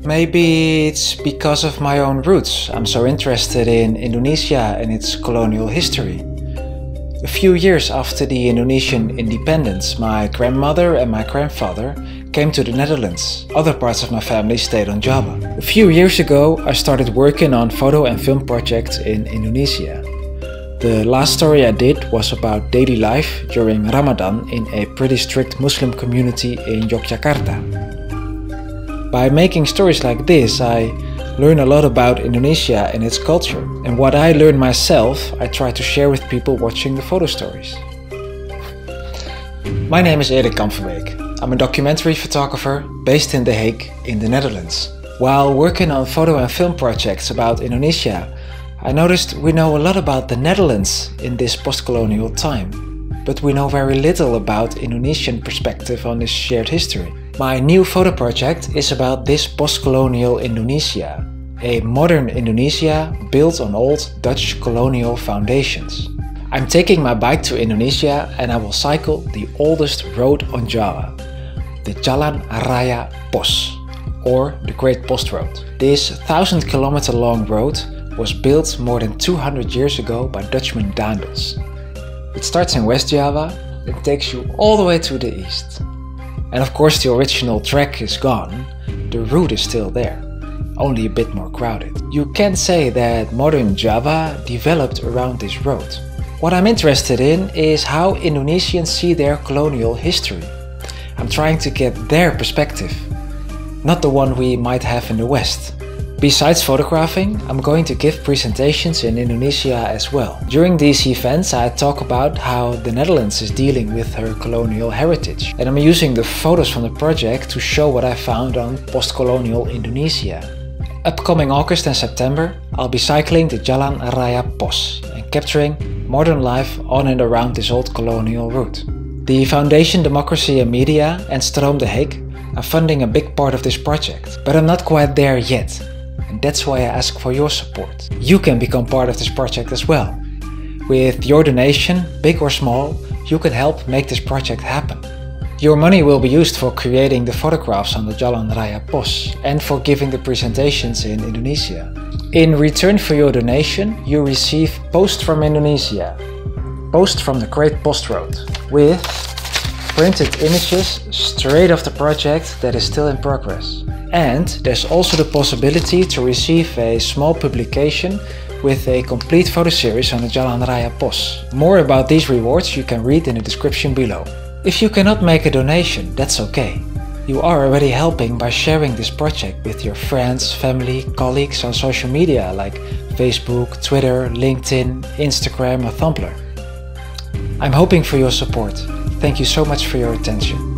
Maybe it's because of my own roots. I'm so interested in Indonesia and its colonial history. A few years after the Indonesian independence, my grandmother and my grandfather came to the Netherlands. Other parts of my family stayed on Java. A few years ago, I started working on photo and film projects in Indonesia. The last story I did was about daily life during Ramadan in a pretty strict Muslim community in Yogyakarta. By making stories like this, I learn a lot about Indonesia and its culture. And what I learn myself, I try to share with people watching the photo stories. My name is Erik Kamperbeek. I'm a documentary photographer based in The Hague in the Netherlands. While working on photo and film projects about Indonesia, I noticed we know a lot about the Netherlands in this post-colonial time, but we know very little about Indonesian perspective on this shared history. My new photo project is about this post-colonial Indonesia, a modern Indonesia built on old Dutch colonial foundations. I'm taking my bike to Indonesia and I will cycle the oldest road on Java, the Jalan Raya Pos, or the Great Post Road. This 1,000-kilometer long road was built more than 200 years ago by Dutchman Daendels. It starts in West Java and takes you all the way to the east. And of course the original track is gone, the route is still there, only a bit more crowded. You can say that modern Java developed around this road. What I'm interested in is how Indonesians see their colonial history. I'm trying to get their perspective, not the one we might have in the West. Besides photographing, I'm going to give presentations in Indonesia as well. During these events I talk about how the Netherlands is dealing with her colonial heritage. And I'm using the photos from the project to show what I found on post-colonial Indonesia. Upcoming August and September, I'll be cycling the Jalan Raya Pos and capturing modern life on and around this old colonial route. The Foundation Democracy and Media and Stroom The Hague are funding a big part of this project, but I'm not quite there yet. And that's why I ask for your support. You can become part of this project as well. With your donation, big or small, you can help make this project happen. Your money will be used for creating the photographs on the Jalan Raya Pos and for giving the presentations in Indonesia. In return for your donation, you receive Post from Indonesia, Post from the Great Post Road, with printed images straight off the project that is still in progress. And there's also the possibility to receive a small publication with a complete photo series on the Jalan Raya Pos. More about these rewards you can read in the description below. If you cannot make a donation, that's okay. You are already helping by sharing this project with your friends, family, colleagues on social media like Facebook, Twitter, LinkedIn, Instagram or Tumblr. I'm hoping for your support. Thank you so much for your attention.